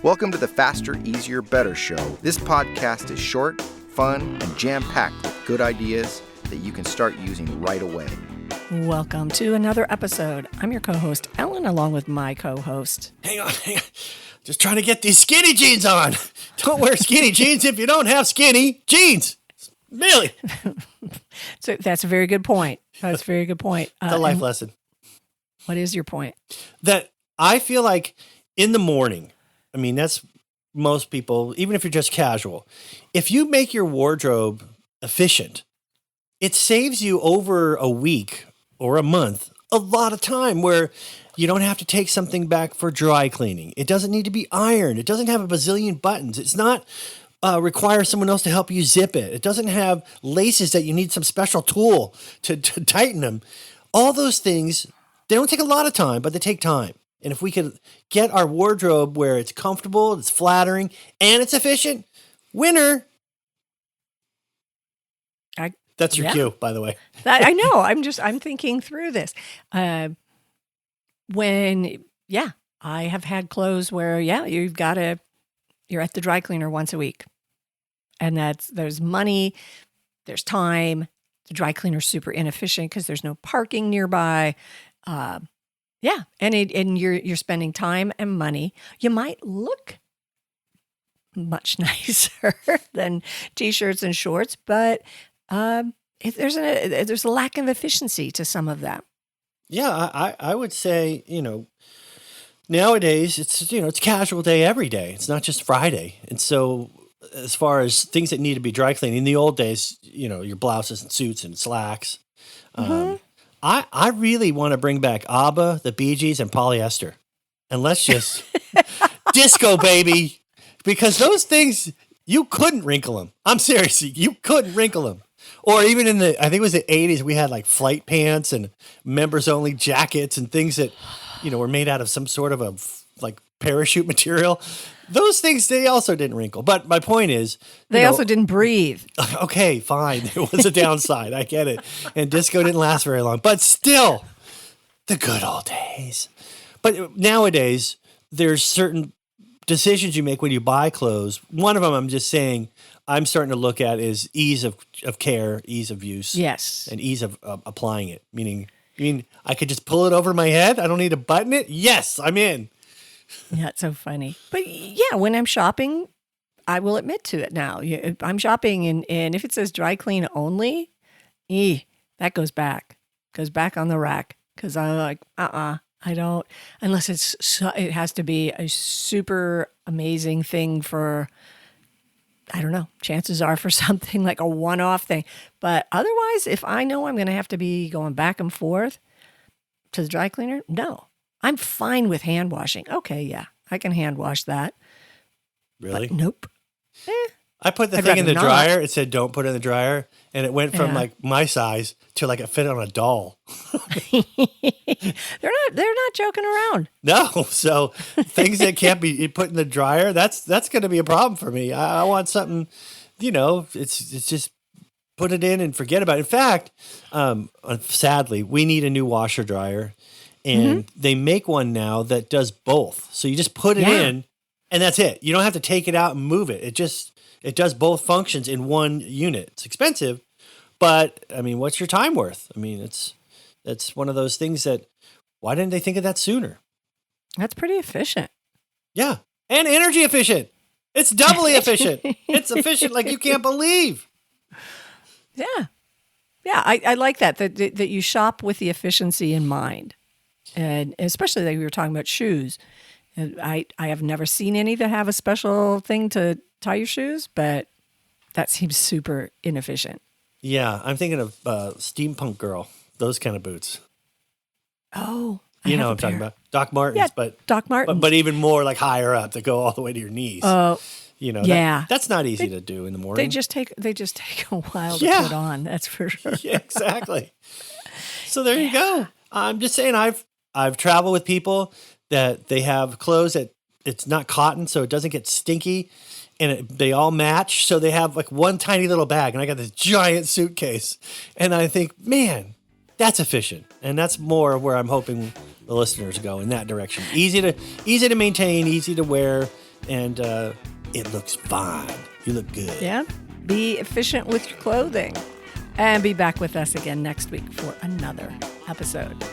Welcome to the Faster, Easier, Better show. This podcast is short, fun, and jam-packed with good ideas that you can start using right away. Welcome to another episode. I'm your co-host, Ellen, along with my co-host. Hang on. Just trying to get these skinny jeans on. Don't wear skinny jeans if you don't have skinny jeans. Really? So that's a very good point. That's a very good point. The life lesson. What is your point? That I feel like in the morning, I mean, that's most people, even if you're just casual, if you make your wardrobe efficient, it saves you over a week or a month a lot of time where you don't have to take something back for dry cleaning. It doesn't need to be ironed. It doesn't have a bazillion buttons. It's not require someone else to help you zip it. It doesn't have laces that you need some special tool to tighten them. All those things, they don't take a lot of time, but they take time. And if we could get our wardrobe where it's comfortable, it's flattering, and it's efficient, winner. That's your cue, by the way. I know. I'm thinking through this. I have had clothes where, you're at the dry cleaner once a week. And there's money, there's time. The dry cleaner's super inefficient because there's no parking nearby. And you're spending time and money. You might look much nicer than t-shirts and shorts, but there's a lack of efficiency to some of that. Yeah, I would say, nowadays it's casual day every day. It's not just Friday. And so as far as things that need to be dry cleaned, in the old days, your blouses and suits and slacks. I really want to bring back ABBA, the BeeGees, and Polyester. And let's just disco, baby. Because those things, you couldn't wrinkle them. I'm serious. You couldn't wrinkle them. Or even I think it was the 80s, we had like flight pants and members-only jackets and things that, were made out of some sort of a parachute material. Those things, they also didn't wrinkle. But my point is... They also didn't breathe. Okay, fine. There was a downside. I get it. And disco didn't last very long. But still, the good old days. But nowadays, there's certain decisions you make when you buy clothes. One of them, I'm just saying, I'm starting to look at is ease of care, ease of use. Yes. And ease of applying it. Meaning, I could just pull it over my head? I don't need to button it? Yes, I'm in. Yeah, it's so funny. But when I'm shopping, I will admit to it now. I'm shopping and if it says dry clean only, that goes back on the rack. Because I'm like, I don't, unless it has to be a super amazing thing for, I don't know, chances are for something like a one-off thing. But otherwise, if I know I'm going to have to be going back and forth to the dry cleaner, no. I'm fine with hand washing. Okay, yeah, I can hand wash that. Really? But nope. I put the thing in the dryer. It said, don't put it in the dryer. And it went from my size to it fit on a doll. They're not joking around. No. So things that can't be put in the dryer, that's going to be a problem for me. I want something, it's just put it in and forget about it. In fact, sadly, we need a new washer dryer. And they make one now that does both. So you just put it in and that's it. You don't have to take it out and move it. It does both functions in one unit. It's expensive, but what's your time worth? It's one of those things that, why didn't they think of that sooner? That's pretty efficient. Yeah. And energy efficient. It's doubly efficient. It's efficient like you can't believe. Yeah. Yeah. I like that you shop with the efficiency in mind. And especially like we were talking about shoes. I have never seen any that have a special thing to tie your shoes, but that seems super inefficient. Yeah, I'm thinking of Steampunk Girl, those kind of boots. Oh, you know what I'm talking about. Doc Martens, but Doc Martens. But even more like higher up that go all the way to your knees. That's not easy to do in the morning. They just take a while to put on, that's for sure. Yeah, exactly. So there you go. I'm just saying I've traveled with people that they have clothes that it's not cotton, so it doesn't get stinky, and they all match. So they have one tiny little bag, and I got this giant suitcase, and I think, man, that's efficient, and that's more where I'm hoping the listeners go in that direction. Easy to maintain, easy to wear, and it looks fine. You look good. Yeah. Be efficient with your clothing. And be back with us again next week for another episode.